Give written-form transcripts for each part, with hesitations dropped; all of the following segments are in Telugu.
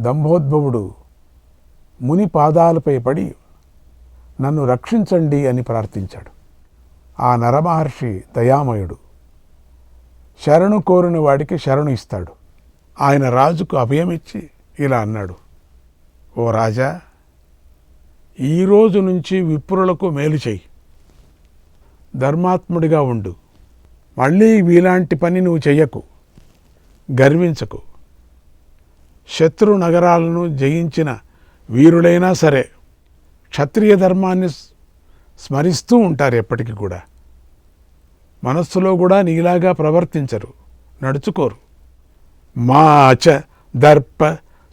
దంభోద్భవుడు ముని పాదాలపై పడి నన్ను రక్షించండి అని ప్రార్థించాడు. ఆ నరమహర్షి దయామయుడు, శరణు కోరిన వాడికి శరణు ఇస్తాడు. ఆయన రాజుకు అభయమిచ్చి ఇలా అన్నాడు, ఓ రాజా, ఈరోజు నుంచి విప్రులకు మేలు చెయ్యి, ధర్మాత్ముడిగా ఉండు, మళ్ళీ వీలాంటి పని నువ్వు చెయ్యకు, గర్వించకు. శత్రు నగరాలను జయించిన వీరులైనా సరే క్షత్రియ ధర్మాన్ని స్మరిస్తూ ఉంటారు ఎప్పటికీ కూడా. మనస్సులో కూడా నీలాగా ప్రవర్తించరు, నడుచుకోరు. మాచ దర్ప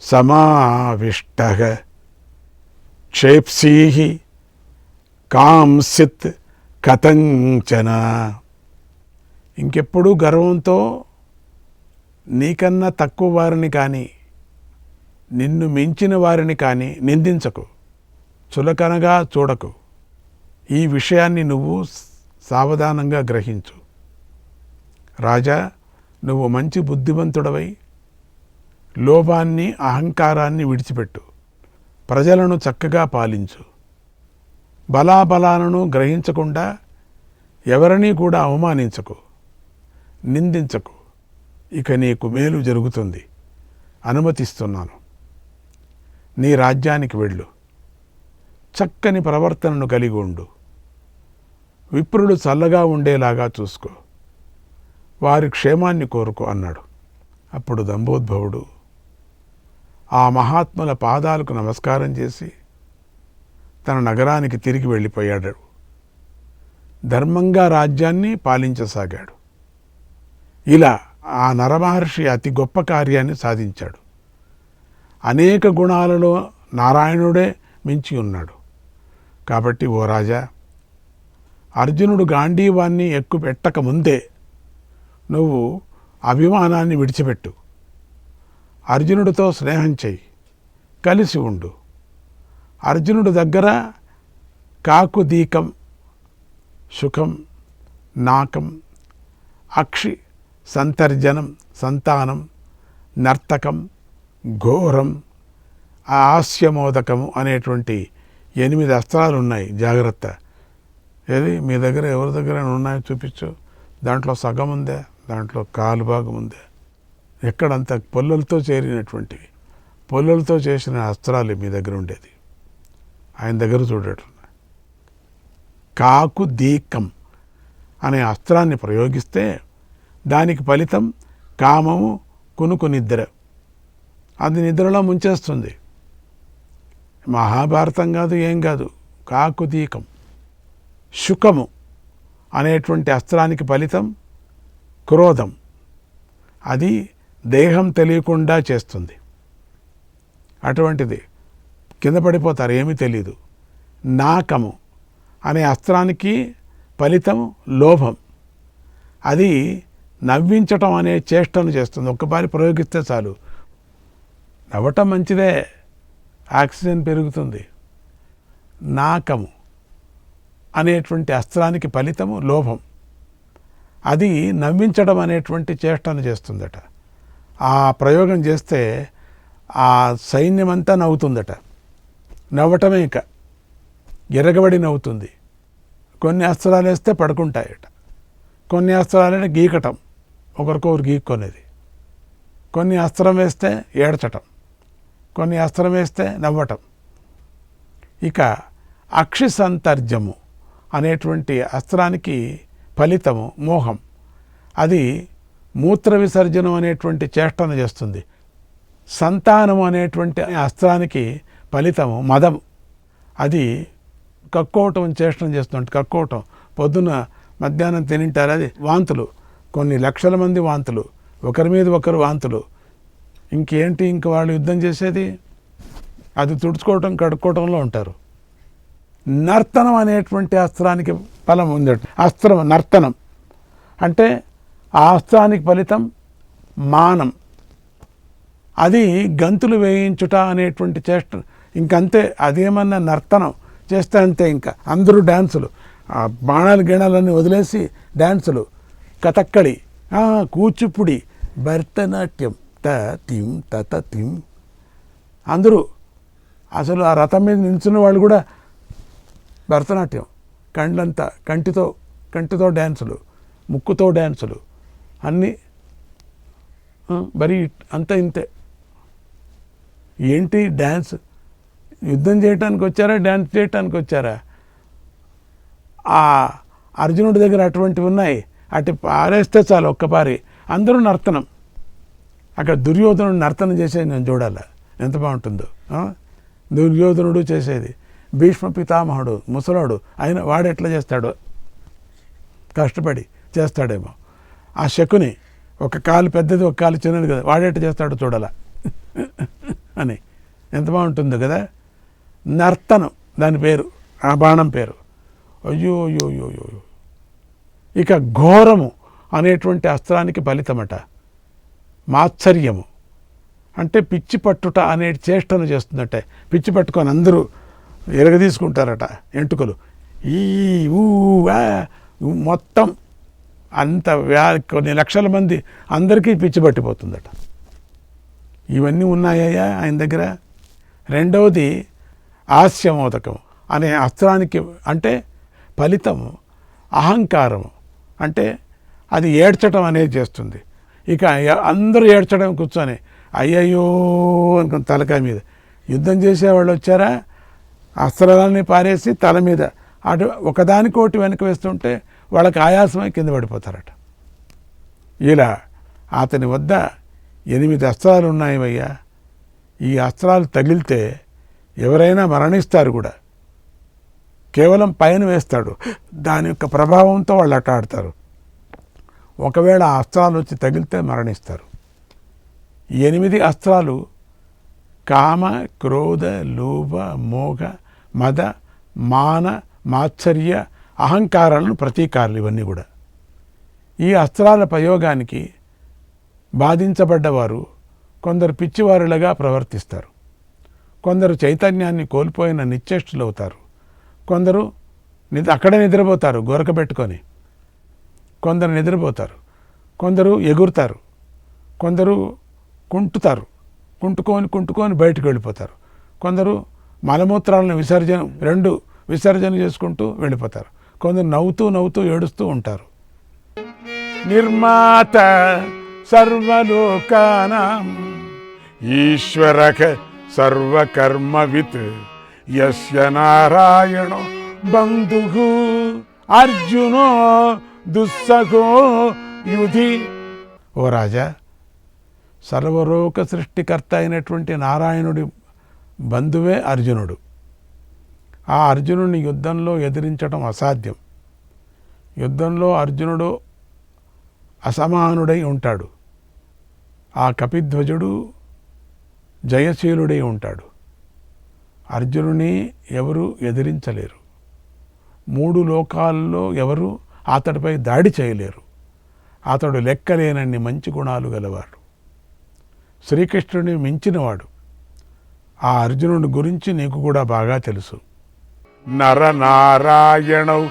సమావిష్టః క్షేప్సీహి కాంసిత్ కథంచన. ఇంకెప్పుడు గర్వంతో నీకన్నా తక్కువ వారిని కానీ నిన్ను మించిన వారిని కానీ నిందించకు, చులకనగా చూడకు. ఈ విషయాన్ని నువ్వు సావధానంగా గ్రహించు. రాజా, నువ్వు మంచి బుద్ధిమంతుడవై లోభాన్ని అహంకారాన్ని విడిచిపెట్టు, ప్రజలను చక్కగా పాలించు. బలాబలాలను గ్రహించకుండా ఎవరినీ కూడా అవమానించకు, నిందించకు. ఇక నీకు మేలు జరుగుతుంది, అనుమతిస్తున్నాను. నీ రాజ్యానికి వెళ్ళు, చక్కని ప్రవర్తనను కలిగి ఉండు, విప్రులు చల్లగా ఉండేలాగా చూసుకో, వారి క్షేమాన్ని కోరుకో అన్నాడు. అప్పుడు దంభోద్భవుడు ఆ మహాత్ముల పాదాలకు నమస్కారం చేసి తన నగరానికి తిరిగి వెళ్ళిపోయాడు. ధర్మంగా రాజ్యాన్ని పాలించసాగాడు. ఇలా ఆ నరమహర్షి అతి గొప్ప కార్యాన్ని సాధించాడు. అనేక గుణాలలో నారాయణుడే మించి ఉన్నాడు. కాబట్టి ఓ రాజా, అర్జునుడు గాంధీవాన్ని ఎక్కుపెట్టక ముందే నువ్వు అభిమానాన్ని విడిచిపెట్టు, అర్జునుడితో స్నేహం చెయ్యి, కలిసి ఉండు. అర్జునుడి దగ్గర కాకుదీకం, సుఖం, నాకం, అక్షి, సంతర్జనం, సంతానం, నర్తకం, ఘోరం, హాస్యమోదకము అనేటువంటి 8 అస్త్రాలు ఉన్నాయి. జాగ్రత్త. ఏది మీ దగ్గర ఎవరి దగ్గర ఉన్నాయో చూపించు. దాంట్లో సగం ఉందే, దాంట్లో కాలు భాగం ఉందే, ఎక్కడంత పొల్లలతో చేరినటువంటివి, పొల్లలతో చేసిన అస్త్రాలు మీ దగ్గర ఉండేది. ఆయన దగ్గర చూడటం. కాకు దీకం అనే అస్త్రాన్ని ప్రయోగిస్తే దానికి ఫలితం కామము, కునుకు నిద్ర. అది నిద్రలో ముంచేస్తుంది. మహాభారతం కాదు, ఏం కాదు. కాకుదీకం. శుకము అనేటువంటి అస్త్రానికి ఫలితం క్రోధం. అది దేహం తెలియకుండా చేస్తుంది. అటువంటిది కింద పడిపోతారు, ఏమీ తెలీదు. నాకము అనే అస్త్రానికి ఫలితం లోభం. అది నవ్వించటం అనే చేష్టను చేస్తుంది. ఒక్కసారి ప్రయోగిస్తే చాలు. నవ్వటం మంచిదే, ఆక్సిజన్ పెరుగుతుంది. నాకము అనేటువంటి అస్త్రానికి ఫలితము లోభం. అది నవ్వించడం అనేటువంటి చేష్టను చేస్తుందట. ఆ ప్రయోగం చేస్తే ఆ సైన్యమంతా నవ్వుతుందట. నవ్వటమే ఇక ఎరగబడి నవ్వుతుంది. కొన్ని అస్త్రాలు వేస్తే పడుకుంటాయట, కొన్ని అస్త్రాలు గీకటం, ఒకరికొకరు గీక్కొనేది. కొన్ని అస్త్రం వేస్తే ఏడ్చటం, కొన్ని అస్త్రం వేస్తే నవ్వటం. ఇక అక్షి సంతర్జము అనేటువంటి అస్త్రానికి ఫలితము మోహం. అది మూత్ర విసర్జనం అనేటువంటి చేష్టను చేస్తుంది. సంతానము అనేటువంటి అస్త్రానికి ఫలితము మదం. అది కక్కోవటం చేష్టం చేస్తుంది. కక్కోవటం పొద్దున మధ్యాహ్నం తినింటారు, అది వాంతులు. కొన్ని లక్షల మంది వాంతులు, ఒకరి మీద ఒకరు వాంతులు. ఇంకేంటి ఇంక వాళ్ళు యుద్ధం చేసేది? అది తుడుచుకోవటం, కడుక్కోవటంలో ఉంటారు. నర్తనం అనేటువంటి అస్త్రానికి ఫలం ఉంది. అస్త్రం నర్తనం అంటే ఆ అస్త్రానికి ఫలితం మానం. అది గంతులు వేయించుట అనేటువంటి చేష్ట. ఇంకంతే, అదేమన్నా నర్తనం చేస్తే అంతే. ఇంకా అందరూ డ్యాన్సులు, బాణాలు గిణాలన్నీ వదిలేసి డ్యాన్సులు, కథక్కడి, కూచిపుడి, భరతనాట్యం, త తిం తత తిం అందరూ అసలు ఆ రథం మీద నిల్చున్న వాళ్ళు కూడా భరతనాట్యం, కంటితో డ్యాన్సులు, ముక్కుతో డ్యాన్సులు, అన్నీ మరి అంతా ఇంతే. ఏంటి డ్యాన్స్? యుద్ధం చేయటానికి వచ్చారా, డ్యాన్స్ చేయటానికి వచ్చారా? ఆ అర్జునుడి దగ్గర అటువంటివి ఉన్నాయి. అటు పారేస్తే చాలు ఒక్కపారి అందరూ నర్తనం. అక్కడ దుర్యోధనుడు నర్తనం చేసేది నేను చూడాలి, ఎంత బాగుంటుందో. దుర్యోధనుడు చేసేది, భీష్మ పితామహుడు ముసలాడు ఆయన వాడు ఎట్లా చేస్తాడో, కష్టపడి చేస్తాడేమో. ఆ శకుని ఒక కాలు పెద్దది ఒక కాలు చిన్నది కదా, వాడెట్లా చేస్తాడో చూడాల అని ఎంత బాగుంటుందో కదా. నర్తనం దాని పేరు, ఆ బాణం పేరు. అయ్యో అయ్యో అయ్యో అయ్యో. ఇక ఘోరము అనేటువంటి అస్త్రానికి ఫలితమట మాత్సర్యము, అంటే పిచ్చి పట్టుట అనే చేష్టను చేస్తుందట. పిచ్చి పట్టుకొని అందరూ ఎరగదీసుకుంటారట ఎంటుకలు, ఈ మొత్తం అంత కొన్ని లక్షల మంది అందరికీ పిచ్చి పట్టిపోతుందట. ఇవన్నీ ఉన్నాయా ఆయన దగ్గర. రెండవది హాస్యమోదకం అనే అస్త్రానికి అంటే ఫలితము అహంకారము, అంటే అది ఏడ్చడం అనేది చేస్తుంది. ఇక అందరూ ఏడ్చడం కూర్చొని అయ్యయ్యో అనుకుని తలకాయ మీద. యుద్ధం చేసేవాళ్ళు వచ్చారా, అస్త్రాలని పారేసి తల మీద అటు ఒకదానికోటి వెనక వేస్తుంటే వాళ్ళకి ఆయాసమై కింద పడిపోతారట. ఇలా అతని వద్ద 8 అస్త్రాలు ఉన్నాయయ్యా. ఈ అస్త్రాలు తగిలితే ఎవరైనా మరణిస్తారు కూడా. కేవలం పైన వేస్తాడు, దాని యొక్క ప్రభావంతో వాళ్ళు అట్ట ఆడతారు. ఒకవేళ ఆ అస్త్రాలు వచ్చి తగిలితే మరణిస్తారు. 8 అస్త్రాలు కామ, క్రోధ, లోభ, మోహ, మద, మాన, మాత్సర్య, అహంకారాలను ప్రతీకారాలు ఇవన్నీ కూడా. ఈ అస్త్రాల ప్రయోగానికి బాధించబడ్డవారు కొందరు పిచ్చివారులుగా ప్రవర్తిస్తారు, కొందరు చైతన్యాన్ని కోల్పోయిన నిశ్చేష్టులు అవుతారు, కొందరు అక్కడే నిద్రపోతారు గొరక పెట్టుకొని, కొందరు నిద్రపోతారు, కొందరు ఎగురుతారు, కొందరు కుంటుకొని బయటకు వెళ్ళిపోతారు, కొందరు మలమూత్రాలను విసర్జన చేసుకుంటూ వెళ్ళిపోతారు, కొందరు నవ్వుతూ ఏడుస్తూ ఉంటారు. నిర్మాత సర్వలోకానాం ఈశ్వరక సర్వకర్మవిత్ యస్య నారాయణో బంధుః అర్జునో దుస్సఖో యుధి. ఓ రాజా, సర్వలోక సృష్టికర్త అయినటువంటి నారాయణుడి బంధువే అర్జునుడు. ఆ అర్జునుడిని యుద్ధంలో ఎదిరించడం అసాధ్యం. యుద్ధంలో అర్జునుడు అసమానుడై ఉంటాడు. ఆ కపిధ్వజుడు జయశీలుడై ఉంటాడు. అర్జునుని ఎవరు ఎదిరించలేరు. 3 లోకాల్లో ఎవరు అతడిపై దాడి చేయలేరు. అతడు లెక్కలేనన్ని మంచి గుణాలు గలవాడు, శ్రీకృష్ణుడిని మించినవాడు. ఆ అర్జునుడి గురించి నీకు కూడా బాగా తెలుసు. నరనారాయణౌ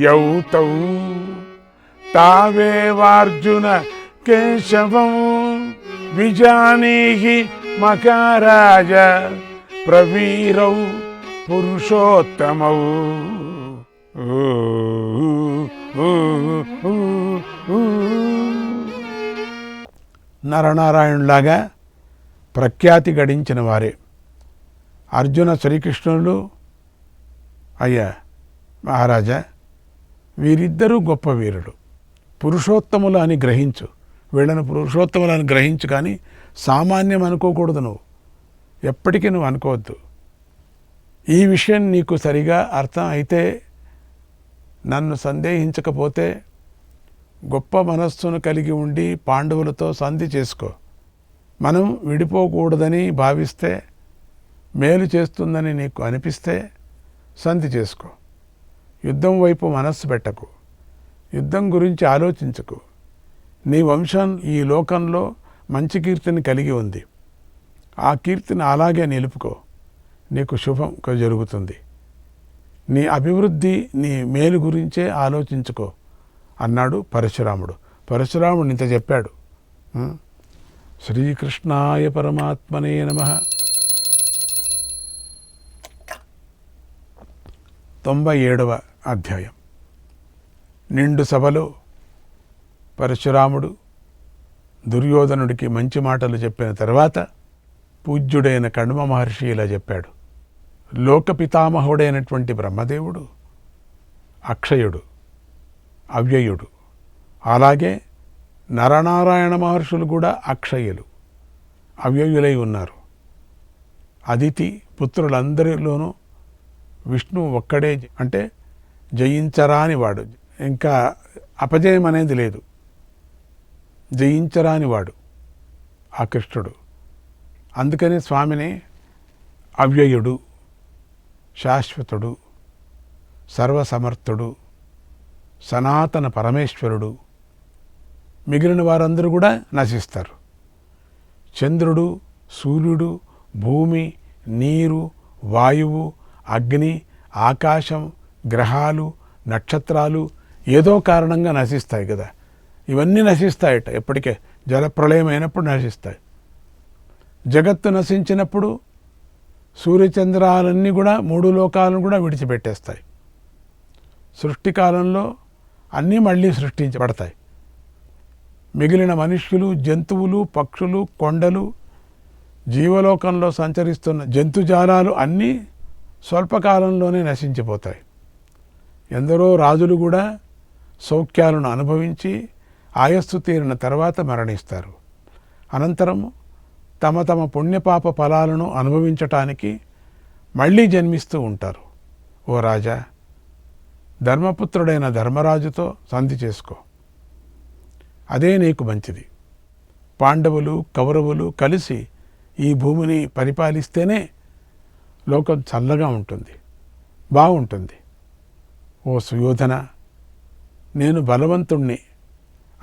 యౌ తౌ తావేవార్జున కేశవం విజానీహి మకారాజ ప్రవీరౌ పురుషోత్తమౌ. నరనారాయణులాగా ప్రఖ్యాతి గడించిన వారే అర్జున శ్రీకృష్ణులు. అయ్యా మహారాజా, వీరిద్దరూ గొప్ప వీరుడు, పురుషోత్తములు అని గ్రహించు. వీళ్ళను పురుషోత్తములు అని గ్రహించు, కానీ సామాన్యం అనుకోకూడదు. నువ్వు ఎప్పటికీ నువ్వు అనుకోవద్దు. ఈ విషయం నీకు సరిగా అర్థం అయితే, నన్ను సందేహించకపోతే, గొప్ప మనస్సును కలిగి ఉండి పాండవులతో సంధి చేసుకో. మనం విడిపోకూడదని భావిస్తే, మేలు చేస్తుందని నీకు అనిపిస్తే సంధి చేసుకో. యుద్ధం వైపు మనస్సు పెట్టకు, యుద్ధం గురించి ఆలోచించకు. నీ వంశం ఈ లోకంలో మంచి కీర్తిని కలిగి ఉంది. ఆ కీర్తిని అలాగే నిలుపుకో, నీకు శుభం జరుగుతుంది. నీ అభివృద్ధి, నీ మేలు గురించే ఆలోచించుకో అన్నాడు పరశురాముడు. పరశురాముడు ఇంత చెప్పాడు. శ్రీకృష్ణాయ పరమాత్మనే నమః. 97వ అధ్యాయం. నిండు సభలో పరశురాముడు దుర్యోధనుడికి మంచి మాటలు చెప్పిన తర్వాత పూజ్యుడైన కణ్వ మహర్షి ఇలా చెప్పాడు. లోకపితామహుడైనటువంటి బ్రహ్మదేవుడు అక్షయుడు, అవ్యయుడు. అలాగే నరనారాయణ మహర్షులు కూడా అక్షయులు, అవ్యయులై ఉన్నారు. అదితి పుత్రులందరిలోనూ విష్ణువు ఒక్కడే, అంటే జయించరాని వాడు, ఇంకా అపజయం అనేది లేదు, జయించరాని వాడు ఆ కృష్ణుడు. అందుకని స్వామిని అవ్యయుడు, శాశ్వతుడు, సర్వసమర్థుడు, సనాతన పరమేశ్వరుడు. మిగిలిన వారందరూ కూడా నశిస్తారు. చంద్రుడు, సూర్యుడు, భూమి, నీరు, వాయువు, అగ్ని, ఆకాశం, గ్రహాలు, నక్షత్రాలు ఏదో కారణంగా నశిస్తాయి కదా. ఇవన్నీ నశిస్తాయట ఎప్పటికే. జలప్రళయం అయినప్పుడు నశిస్తాయి. జగత్తు నశించినప్పుడు సూర్యచంద్రాలన్నీ కూడా 3 లోకాలను కూడా విడిచిపెట్టేస్తాయి. సృష్టికాలంలో అన్నీ మళ్ళీ సృష్టించబడతాయి. మిగిలిన మనుష్యులు, జంతువులు, పక్షులు, కొండలు, జీవలోకంలో సంచరిస్తున్న జంతుజాలాలు అన్నీ స్వల్పకాలంలోనే నశించిపోతాయి. ఎందరో రాజులు కూడా సౌఖ్యాలను అనుభవించి ఆయస్సు తీరిన తర్వాత మరణిస్తారు. అనంతరం తమ తమ పుణ్యపాప ఫలాలను అనుభవించటానికి మళ్ళీ జన్మిస్తూ ఉంటారు. ఓ రాజా, ధర్మపుత్రుడైన ధర్మరాజుతో సంధి చేసుకో, అదే నీకు మంచిది. పాండవులు, కౌరవులు కలిసి ఈ భూమిని పరిపాలిస్తేనే లోకం చల్లగా ఉంటుంది, బాగుంటుంది. ఓ సుయోధన, నేను బలవంతుణ్ణి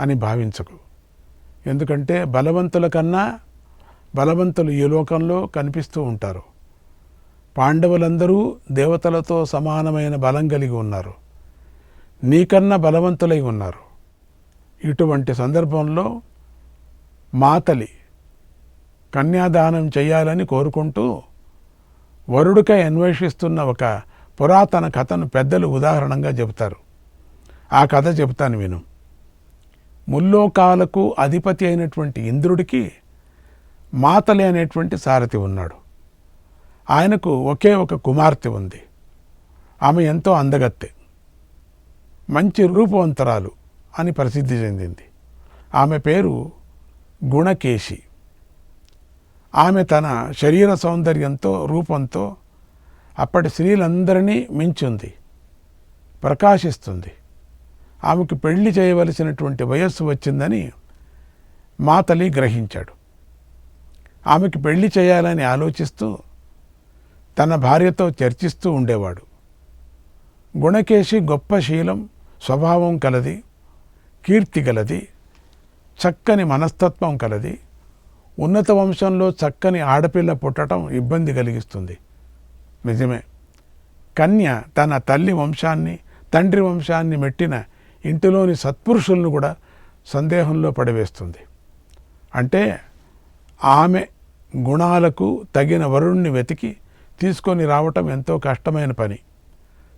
అని భావించకు. ఎందుకంటే బలవంతుల కన్నా బలవంతులు ఈ లోకంలో కనిపిస్తూ ఉంటారు. పాండవులందరూ దేవతలతో సమానమైన బలం కలిగి ఉన్నారు, నీకన్నా బలవంతులై ఉన్నారు. ఇటువంటి సందర్భంలో మాతలి కన్యాదానం చేయాలని కోరుకుంటూ వరుడికై అన్వేషిస్తున్న ఒక పురాతన కథను పెద్దలు ఉదాహరణంగా చెబుతారు. ఆ కథ చెబుతాను విను. ముల్లోకాలకు అధిపతి అయినటువంటి ఇంద్రుడికి మాతలి అనేటువంటి సారథి ఉన్నాడు. ఆయనకు ఒకే ఒక కుమార్తె ఉంది. ఆమె ఎంతో అందగత్తె, మంచి రూపవంతరాలు అని ప్రసిద్ధి చెందింది. ఆమె పేరు గుణకేశి. ఆమె తన శరీర సౌందర్యంతో, రూపంతో అప్పటి స్త్రీలందరినీ మించుంది, ప్రకాశిస్తుంది. ఆమెకు పెళ్లి చేయవలసినటువంటి వయస్సు వచ్చిందని మాతలి గ్రహించాడు. ఆమెకి పెళ్లి చేయాలని ఆలోచిస్తూ తన భార్యతో చర్చిస్తూ ఉండేవాడు. గుణకేశి గొప్ప శీలం, స్వభావం కలది, కీర్తి గలది, చక్కని మనస్తత్వం కలది. ఉన్నత వంశంలో చక్కని ఆడపిల్ల పుట్టడం ఇబ్బంది కలిగిస్తుంది. నిజమే. కన్య తన తల్లి వంశాన్ని, తండ్రి వంశాన్ని మెట్టిన ఇంటిలోని సత్పురుషులను కూడా సందేహంలో పడివేస్తుంది. అంటే ఆమె గుణాలకు తగిన వరుణ్ణి వెతికి తీసుకొని రావటం ఎంతో కష్టమైన పని,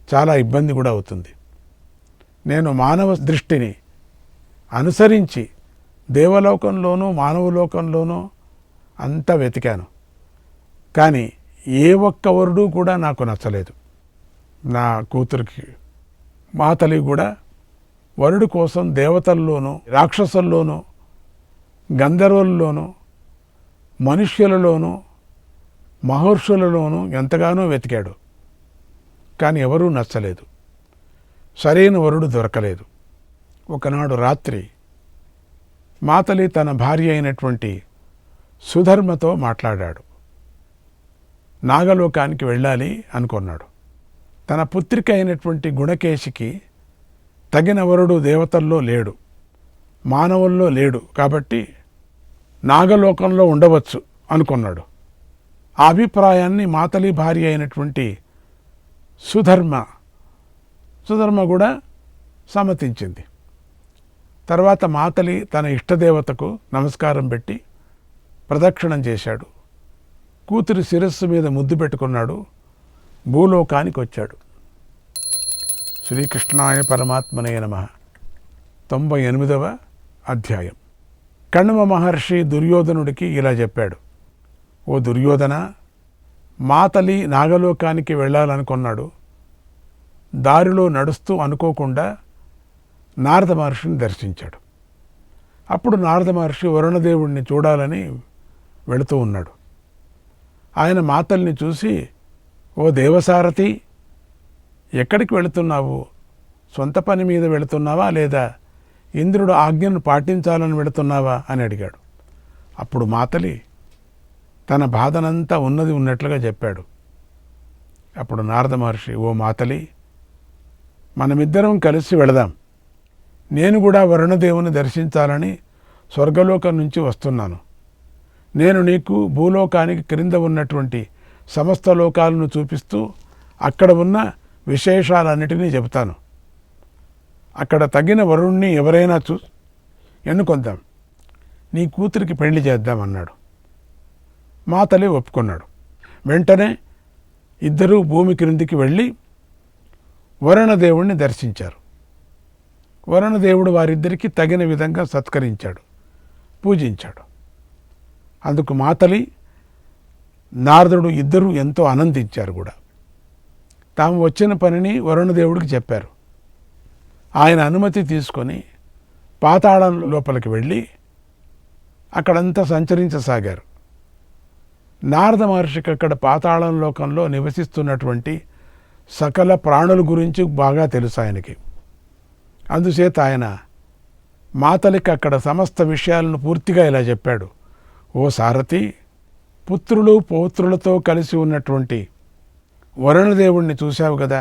చాలా ఇబ్బంది కూడా అవుతుంది. నేను మానవ దృష్టిని అనుసరించి దేవలోకంలోనూ మానవలోకంలోనూ అంతా వెతికాను, కానీ ఏ ఒక్క వరుడు కూడా నాకు నచ్చలేదు. నా కూతురికి మాతలి కూడా వరుడు కోసం దేవతల్లోనూ, రాక్షసుల్లోనూ, గంధర్వుల్లోనూ, మనుష్యులలోనూ, మహర్షులలోనూ ఎంతగానో వెతికాడు. కానీ ఎవరూ నచ్చలేదు. సరైన వరుడు దొరకలేదు. ఒకనాడు రాత్రి మాతలి తన భార్య అయినటువంటి సుధర్మతో మాట్లాడాడు. నాగలోకానికి వెళ్ళాలి అనుకున్నాడు. తన పుత్రిక అయినటువంటి గుణకేశికి తగిన వరుడు దేవతల్లో లేడు, మానవుల్లో లేడు, కాబట్టి నాగలోకంలో ఉండవచ్చు అనుకున్నాడు. ఆ అభిప్రాయాన్ని మాతలి భార్య అయినటువంటి సుధర్మ కూడా సమ్మతించింది. తర్వాత మాతలి తన ఇష్టదేవతకు నమస్కారం పెట్టి ప్రదక్షిణం చేశాడు. కూతురి శిరస్సు మీద ముద్దు పెట్టుకున్నాడు. భూలోకానికి వచ్చాడు. శ్రీకృష్ణాయ పరమాత్మనే నమః. 98వ అధ్యాయం. కణ్వ మహర్షి దుర్యోధనుడికి ఇలా చెప్పాడు. ఓ దుర్యోధన, మాతలి నాగలోకానికి వెళ్ళాలనుకున్నాడు. దారిలో నడుస్తూ అనుకోకుండా నారద మహర్షిని దర్శించాడు. అప్పుడు నారద మహర్షి వరుణదేవుడిని చూడాలని వెళుతూ ఉన్నాడు. ఆయన మాతల్ని చూసి, ఓ దేవసారథి, ఎక్కడికి వెళుతున్నావు? సొంత పని మీద వెళుతున్నావా లేదా ఇంద్రుడు ఆజ్ఞను పాటించాలని వెళుతున్నావా అని అడిగాడు. అప్పుడు మాతలి తన బాధనంతా ఉన్నది ఉన్నట్లుగా చెప్పాడు. అప్పుడు నారద మహర్షి, ఓ మాతలి, మనమిద్దరం కలిసి వెళదాం. నేను కూడా వరుణదేవుని దర్శించాలని స్వర్గలోకం నుంచి వస్తున్నాను. నేను నీకు భూలోకానికి క్రింద ఉన్నటువంటి సమస్త లోకాలను చూపిస్తూ అక్కడ ఉన్న విశేషాలన్నిటినీ చెబుతాను. అక్కడ తగిన వరుణ్ణి ఎవరైనా ఎన్నుకొందాం. నీ కూతురికి పెళ్లి చేద్దామన్నాడు. మాతలి ఒప్పుకున్నాడు. వెంటనే ఇద్దరూ భూమి క్రిందికి వెళ్ళి వరుణదేవుణ్ణి దర్శించారు. వరుణదేవుడు వారిద్దరికీ తగిన విధంగా సత్కరించాడు, పూజించాడు. అందుకు మాతలి, నారదుడు ఇద్దరూ ఎంతో ఆనందించారు కూడా. తాము వచ్చిన పనిని వరుణదేవుడికి చెప్పారు. ఆయన అనుమతి తీసుకొని పాతాళం లోపలికి వెళ్ళి అక్కడంతా సంచరించసాగారు. నారద మహర్షికి అక్కడ పాతాళం లోకంలో నివసిస్తున్నటువంటి సకల ప్రాణుల గురించి బాగా తెలుసు ఆయనకి. అందుచేత ఆయన మాతలికి అక్కడ సమస్త విషయాలను పూర్తిగా ఇలా చెప్పాడు. ఓ సారథి, పుత్రులు పౌత్రులతో కలిసి ఉన్నటువంటి వరుణదేవుడిని చూశావు కదా,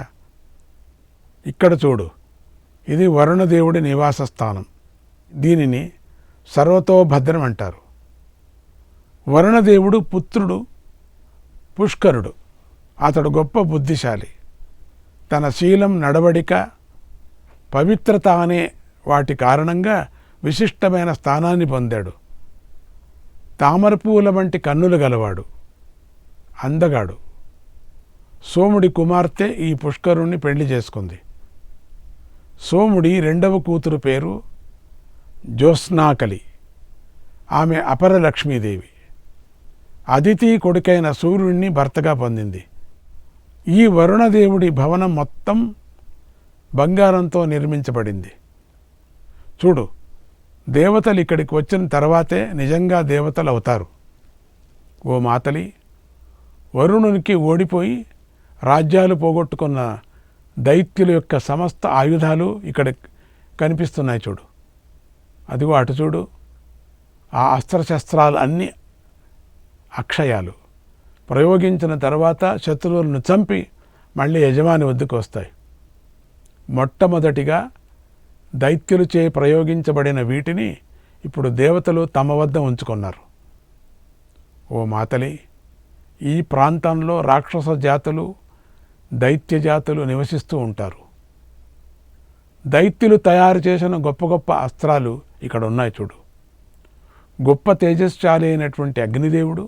ఇక్కడ చూడు. ఇది వరుణదేవుడి నివాస స్థానం. దీనిని సర్వతోభద్రం అంటారు. వరుణదేవుడు పుత్రుడు పుష్కరుడు. అతడు గొప్ప బుద్ధిశాలి. తన శీలం, నడవడిక, పవిత్రత అనే వాటి కారణంగా విశిష్టమైన స్థానాన్ని పొందాడు. తామరపూల వంటి కన్నులు గలవాడు, అందగాడు. సోముడి కుమార్తె ఈ పుష్కరుణ్ణి పెళ్లి చేసుకుంది. సోముడి రెండవ కూతురు పేరు జ్యోత్స్నాకలి. ఆమె అపర లక్ష్మీదేవి. అదితి కొడుకైన సూర్యుడిని భర్తగా పొందింది. ఈ వరుణదేవుడి భవనం మొత్తం బంగారంతో నిర్మించబడింది. చూడు, దేవతలు ఇక్కడికి వచ్చిన తర్వాతే నిజంగా దేవతలు అవుతారు. ఓ మాతలి, వరుణునికి ఓడిపోయి రాజ్యాలు పోగొట్టుకున్న దైత్యుల యొక్క సమస్త ఆయుధాలు ఇక్కడ కనిపిస్తున్నాయి. చూడు, అదిగో అటు చూడు. ఆ అస్త్రశస్త్రాలు అన్నీ అక్షయాలు. ప్రయోగించిన తర్వాత శత్రువులను చంపి మళ్ళీ యజమాని వద్దకు వస్తాయి. మొట్టమొదటిగా దైత్యులచే ప్రయోగించబడిన వీటిని ఇప్పుడు దేవతలు తమ వద్ద ఉంచుకున్నారు. ఓ మాతలి, ఈ ప్రాంతంలో రాక్షస జాతులు, దైత్య జాతులు నివసిస్తూ ఉంటారు. దైత్యులు తయారు చేసిన గొప్ప గొప్ప అస్త్రాలు ఇక్కడ ఉన్నాయి. చూడు, గొప్ప తేజస్శాలి అయినటువంటి అగ్నిదేవుడు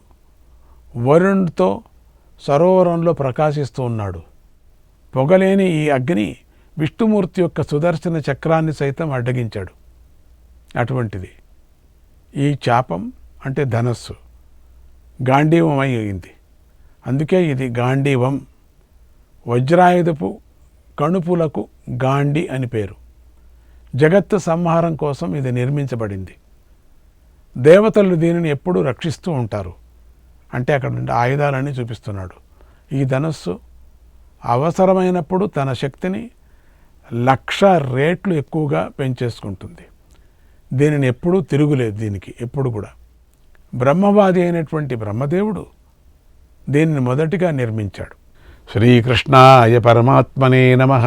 వరుణుడితో సరోవరంలో ప్రకాశిస్తూ ఉన్నాడు. పొగలేని ఈ అగ్ని విష్ణుమూర్తి యొక్క సుదర్శన చక్రాన్ని సైతం అడ్డగించాడు. అటువంటిది ఈ చాపం అంటే ధనస్సు గాంధీవం అయింది. అందుకే ఇది గాంధీవం. వజ్రాయుధపు కణుపులకు గాండి అని పేరు. జగత్తు సంహారం కోసం ఇది నిర్మించబడింది. దేవతలు దీనిని ఎప్పుడూ రక్షిస్తూ ఉంటారు. అంటే అక్కడ నుండి ఆయుధాలన్నీ చూపిస్తున్నాడు. ఈ ధనస్సు అవసరమైనప్పుడు తన శక్తిని 1,00,000 రేట్లు ఎక్కువగా పెంచేసుకుంటుంది. దీనిని ఎప్పుడూ తిరుగులేదు. దీనికి ఎప్పుడు కూడా బ్రహ్మవాది అయినటువంటి బ్రహ్మదేవుడు దీనిని మొదటిగా నిర్మించాడు. శ్రీకృష్ణాయ పరమాత్మనే నమః.